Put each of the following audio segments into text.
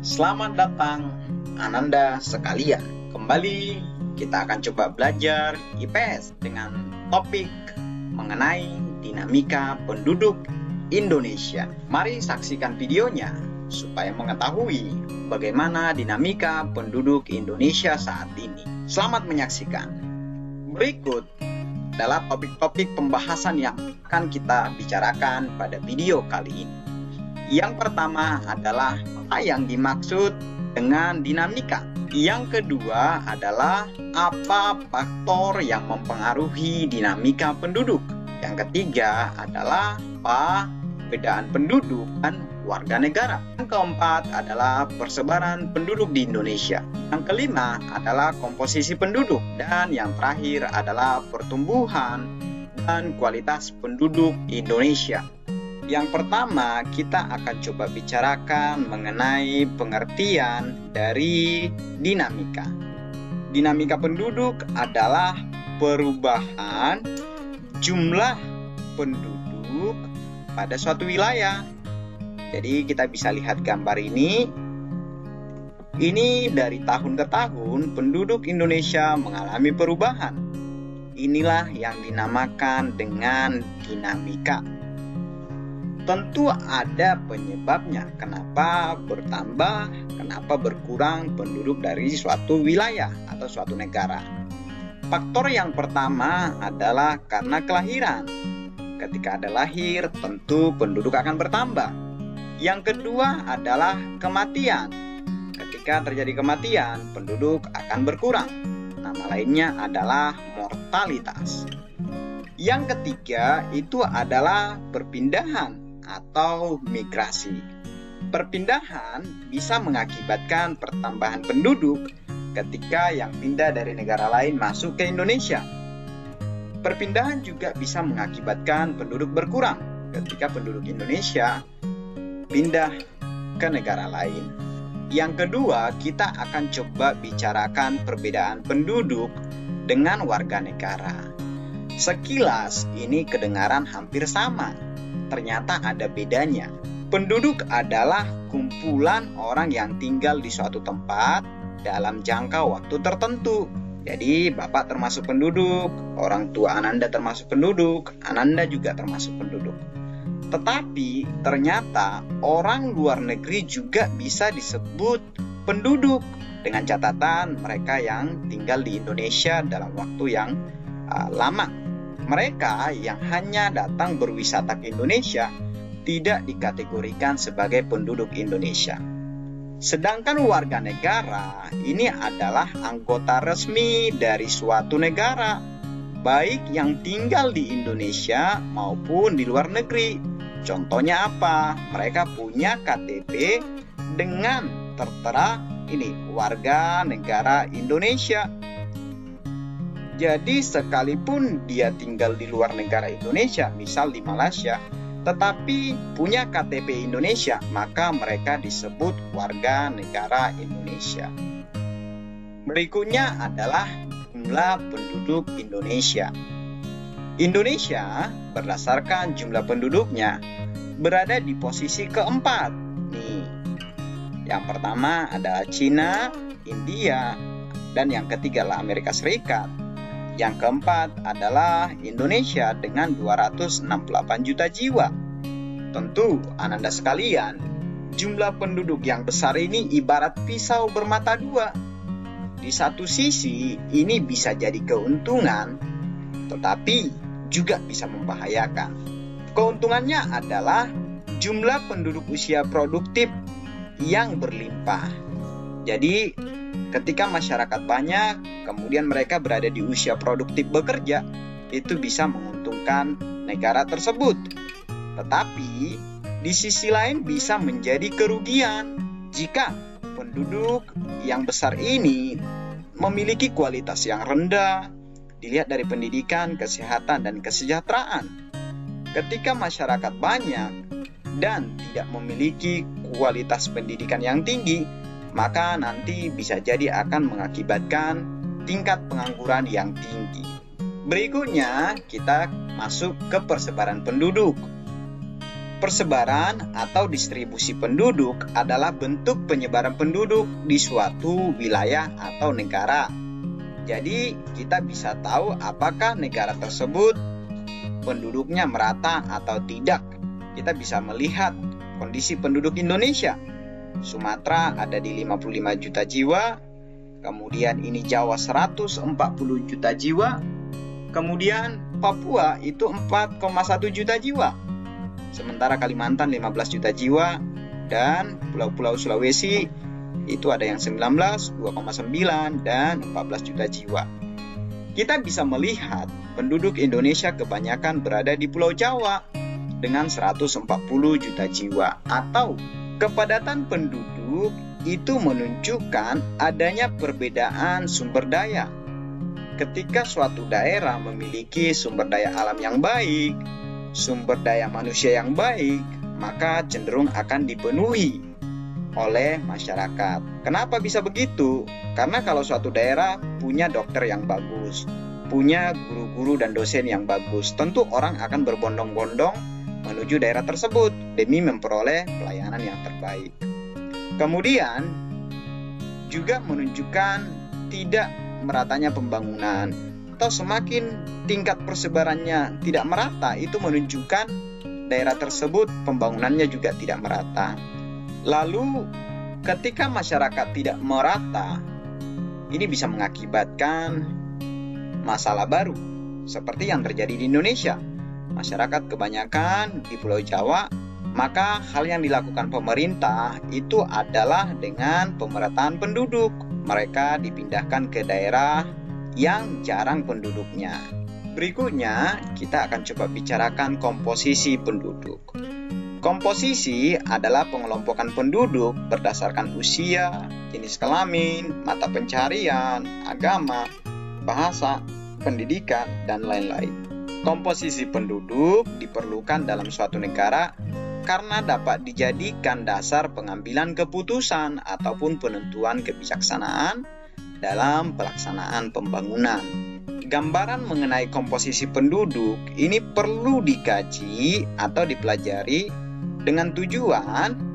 Selamat datang Ananda sekalian. Kembali kita akan coba belajar IPS dengan topik mengenai dinamika penduduk Indonesia. Mari saksikan videonya supaya mengetahui bagaimana dinamika penduduk Indonesia saat ini. Selamat menyaksikan. Berikut adalah topik-topik pembahasan yang akan kita bicarakan pada video kali ini. Yang pertama adalah apa yang dimaksud dengan dinamika. Yang kedua adalah apa faktor yang mempengaruhi dinamika penduduk. Yang ketiga adalah apa perbedaan penduduk dan warga negara. Yang keempat adalah persebaran penduduk di Indonesia. Yang kelima adalah komposisi penduduk. Dan yang terakhir adalah pertumbuhan dan kualitas penduduk Indonesia. Yang pertama, kita akan coba bicarakan mengenai pengertian dari dinamika. Dinamika penduduk adalah perubahan jumlah penduduk pada suatu wilayah. Jadi kita bisa lihat gambar ini. Ini dari tahun ke tahun penduduk Indonesia mengalami perubahan. Inilah yang dinamakan dengan dinamika. Tentu ada penyebabnya, kenapa bertambah, kenapa berkurang penduduk dari suatu wilayah atau suatu negara. Faktor yang pertama adalah karena kelahiran. Ketika ada lahir, tentu penduduk akan bertambah. Yang kedua adalah kematian. Ketika terjadi kematian, penduduk akan berkurang. Nama lainnya adalah mortalitas. Yang ketiga itu adalah perpindahan atau migrasi. Perpindahan bisa mengakibatkan pertambahan penduduk ketika yang pindah dari negara lain masuk ke Indonesia. Perpindahan juga bisa mengakibatkan penduduk berkurang ketika penduduk Indonesia pindah ke negara lain. Yang kedua, kita akan coba bicarakan perbedaan penduduk dengan warga negara. Sekilas ini kedengaran hampir sama. Ternyata ada bedanya. Penduduk adalah kumpulan orang yang tinggal di suatu tempat dalam jangka waktu tertentu. Jadi Bapak termasuk penduduk, orang tua Ananda termasuk penduduk, Ananda juga termasuk penduduk. Tetapi ternyata orang luar negeri juga bisa disebut penduduk dengan catatan mereka yang tinggal di Indonesia dalam waktu yang lama. Mereka yang hanya datang berwisata ke Indonesia tidak dikategorikan sebagai penduduk Indonesia. Sedangkan warga negara ini adalah anggota resmi dari suatu negara, baik yang tinggal di Indonesia maupun di luar negeri. Contohnya apa? Mereka punya KTP dengan tertera ini warga negara Indonesia. Jadi sekalipun dia tinggal di luar negara Indonesia, misal di Malaysia, tetapi punya KTP Indonesia, maka mereka disebut warga negara Indonesia. Berikutnya adalah jumlah penduduk Indonesia. Indonesia berdasarkan jumlah penduduknya berada di posisi keempat. Nih, yang pertama adalah Cina, India, dan yang ketiga adalah Amerika Serikat. Yang keempat adalah Indonesia dengan 268 juta jiwa. Tentu Ananda sekalian, jumlah penduduk yang besar ini ibarat pisau bermata dua. Di satu sisi ini bisa jadi keuntungan, tetapi juga bisa membahayakan. Keuntungannya adalah jumlah penduduk usia produktif yang berlimpah. Jadi ketika masyarakat banyak, kemudian mereka berada di usia produktif bekerja, itu bisa menguntungkan negara tersebut. Tetapi di sisi lain bisa menjadi kerugian jika penduduk yang besar ini memiliki kualitas yang rendah, dilihat dari pendidikan, kesehatan, dan kesejahteraan. Ketika masyarakat banyak dan tidak memiliki kualitas pendidikan yang tinggi, maka nanti bisa jadi akan mengakibatkan tingkat pengangguran yang tinggi. Berikutnya kita masuk ke persebaran penduduk. Persebaran atau distribusi penduduk adalah bentuk penyebaran penduduk di suatu wilayah atau negara. Jadi, kita bisa tahu apakah negara tersebut penduduknya merata atau tidak. Kita bisa melihat kondisi penduduk Indonesia. Sumatera ada di 55 juta jiwa, kemudian ini Jawa 140 juta jiwa, kemudian Papua itu 4,1 juta jiwa. Sementara Kalimantan 15 juta jiwa, dan Pulau-Pulau Sulawesi itu ada yang 19, 2,9, dan 14 juta jiwa. Kita bisa melihat penduduk Indonesia kebanyakan berada di Pulau Jawa dengan 140 juta jiwa, atau kepadatan penduduk itu menunjukkan adanya perbedaan sumber daya. Ketika suatu daerah memiliki sumber daya alam yang baik, sumber daya manusia yang baik, maka cenderung akan dipenuhi oleh masyarakat. Kenapa bisa begitu? Karena kalau suatu daerah punya dokter yang bagus, punya guru-guru dan dosen yang bagus, tentu orang akan berbondong-bondong menuju daerah tersebut demi memperoleh pelayanan yang terbaik. Kemudian juga menunjukkan tidak meratanya pembangunan, atau semakin tingkat persebarannya tidak merata, itu menunjukkan daerah tersebut pembangunannya juga tidak merata. Lalu ketika masyarakat tidak merata, ini bisa mengakibatkan masalah baru seperti yang terjadi di Indonesia. Masyarakat kebanyakan di Pulau Jawa, maka hal yang dilakukan pemerintah itu adalah dengan pemerataan penduduk. Mereka dipindahkan ke daerah yang jarang penduduknya. Berikutnya, kita akan coba bicarakan komposisi penduduk. Komposisi adalah pengelompokan penduduk berdasarkan usia, jenis kelamin, mata pencaharian, agama, bahasa, pendidikan, dan lain-lain. Komposisi penduduk diperlukan dalam suatu negara karena dapat dijadikan dasar pengambilan keputusan ataupun penentuan kebijaksanaan dalam pelaksanaan pembangunan. Gambaran mengenai komposisi penduduk ini perlu dikaji atau dipelajari dengan tujuan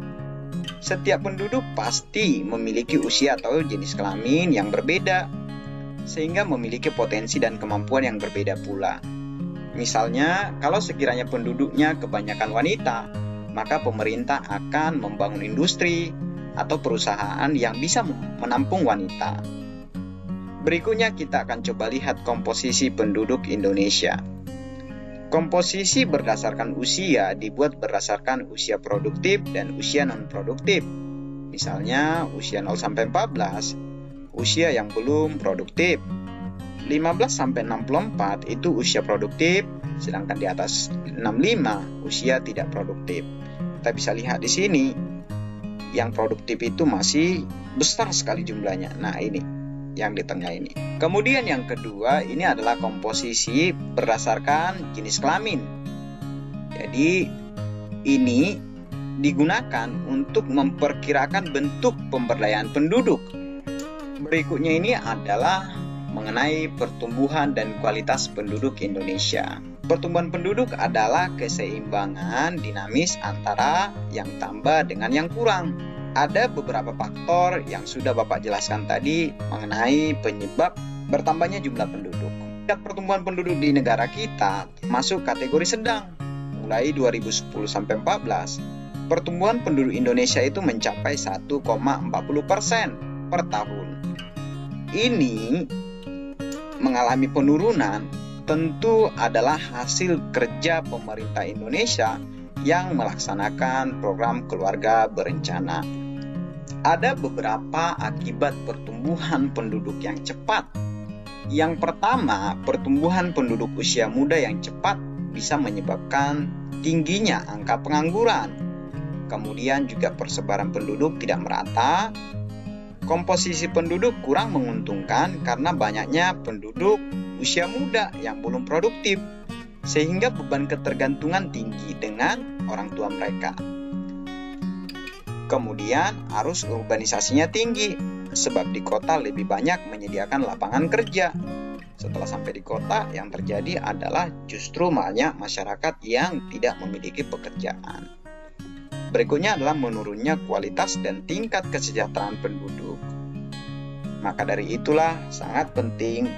setiap penduduk pasti memiliki usia atau jenis kelamin yang berbeda, sehingga memiliki potensi dan kemampuan yang berbeda pula. Misalnya, kalau sekiranya penduduknya kebanyakan wanita, maka pemerintah akan membangun industri atau perusahaan yang bisa menampung wanita. Berikutnya kita akan coba lihat komposisi penduduk Indonesia. Komposisi berdasarkan usia dibuat berdasarkan usia produktif dan usia non-produktif. Misalnya usia 0-14, usia yang belum produktif. 15-64 itu usia produktif, sedangkan di atas 65 usia tidak produktif. Kita bisa lihat di sini, yang produktif itu masih besar sekali jumlahnya. Nah, ini yang di tengah ini. Kemudian yang kedua, ini adalah komposisi berdasarkan jenis kelamin. Jadi ini digunakan untuk memperkirakan bentuk pemberdayaan penduduk. Berikutnya ini adalah mengenai pertumbuhan dan kualitas penduduk Indonesia. Pertumbuhan penduduk adalah keseimbangan dinamis antara yang tambah dengan yang kurang. Ada beberapa faktor yang sudah Bapak jelaskan tadi mengenai penyebab bertambahnya jumlah penduduk. Tingkat pertumbuhan penduduk di negara kita masuk kategori sedang. Mulai 2010 sampai 14, pertumbuhan penduduk Indonesia itu mencapai 1,40% per tahun. Ini mengalami penurunan tentu adalah hasil kerja pemerintah Indonesia yang melaksanakan program keluarga berencana. Ada beberapa akibat pertumbuhan penduduk yang cepat. Yang pertama, pertumbuhan penduduk usia muda yang cepat bisa menyebabkan tingginya angka pengangguran. Kemudian juga persebaran penduduk tidak merata. Komposisi penduduk kurang menguntungkan karena banyaknya penduduk usia muda yang belum produktif, sehingga beban ketergantungan tinggi dengan orang tua mereka. Kemudian arus urbanisasinya tinggi, sebab di kota lebih banyak menyediakan lapangan kerja, Setelah sampai di kota, yang terjadi adalah justru banyak masyarakat yang tidak memiliki pekerjaan. Berikutnya adalah menurunnya kualitas dan tingkat kesejahteraan penduduk. Maka dari itulah sangat penting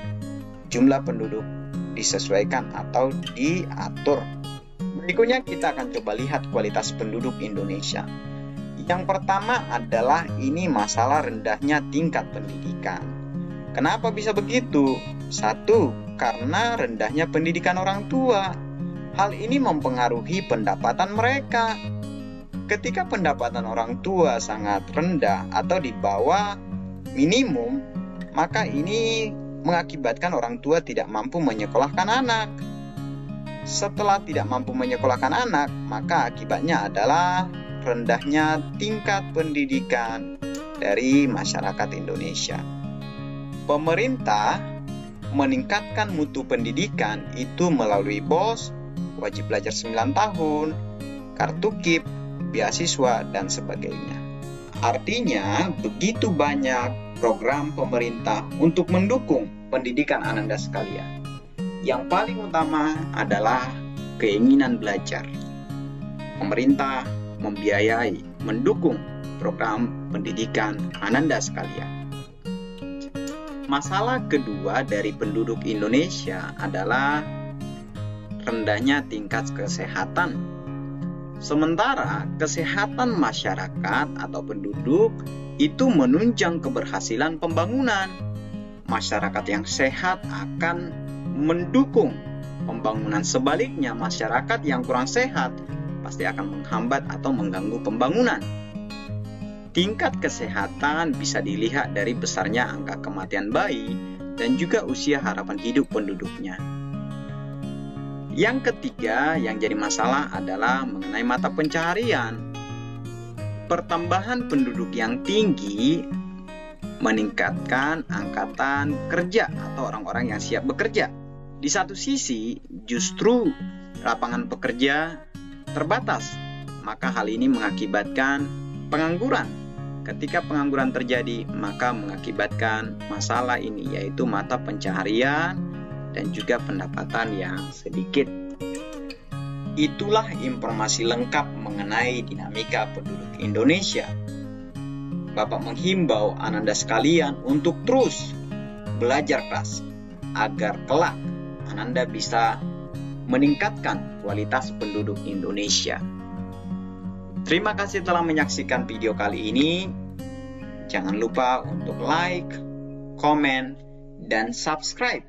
jumlah penduduk disesuaikan atau diatur. Berikutnya kita akan coba lihat kualitas penduduk Indonesia. Yang pertama adalah ini masalah rendahnya tingkat pendidikan. Kenapa bisa begitu? Satu, karena rendahnya pendidikan orang tua. Hal ini mempengaruhi pendapatan mereka. Ketika pendapatan orang tua sangat rendah atau di bawah minimum, maka ini mengakibatkan orang tua tidak mampu menyekolahkan anak. Setelah tidak mampu menyekolahkan anak, maka akibatnya adalah rendahnya tingkat pendidikan dari masyarakat Indonesia. Pemerintah meningkatkan mutu pendidikan itu melalui BOS, wajib belajar 9 tahun, kartu KIP, beasiswa, dan sebagainya. Artinya, begitu banyak program pemerintah untuk mendukung pendidikan Ananda sekalian. Yang paling utama adalah keinginan belajar. Pemerintah membiayai, mendukung program pendidikan Ananda sekalian. Masalah kedua dari penduduk Indonesia adalah rendahnya tingkat kesehatan. Sementara kesehatan masyarakat atau penduduk itu menunjang keberhasilan pembangunan. Masyarakat yang sehat akan mendukung pembangunan. Sebaliknya, masyarakat yang kurang sehat pasti akan menghambat atau mengganggu pembangunan. Tingkat kesehatan bisa dilihat dari besarnya angka kematian bayi dan juga usia harapan hidup penduduknya. Yang ketiga yang jadi masalah adalah mengenai mata pencaharian. Pertambahan penduduk yang tinggi meningkatkan angkatan kerja atau orang-orang yang siap bekerja. Di satu sisi, justru lapangan pekerja terbatas, maka hal ini mengakibatkan pengangguran. Ketika pengangguran terjadi, maka mengakibatkan masalah ini, yaitu mata pencaharian dan juga pendapatan yang sedikit. Itulah informasi lengkap mengenai dinamika penduduk Indonesia. Bapak menghimbau Ananda sekalian untuk terus belajar keras agar kelak Ananda bisa meningkatkan kualitas penduduk Indonesia. Terima kasih telah menyaksikan video kali ini. Jangan lupa untuk like, komen, dan subscribe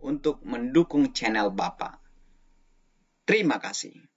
untuk mendukung channel Bapak. Terima kasih.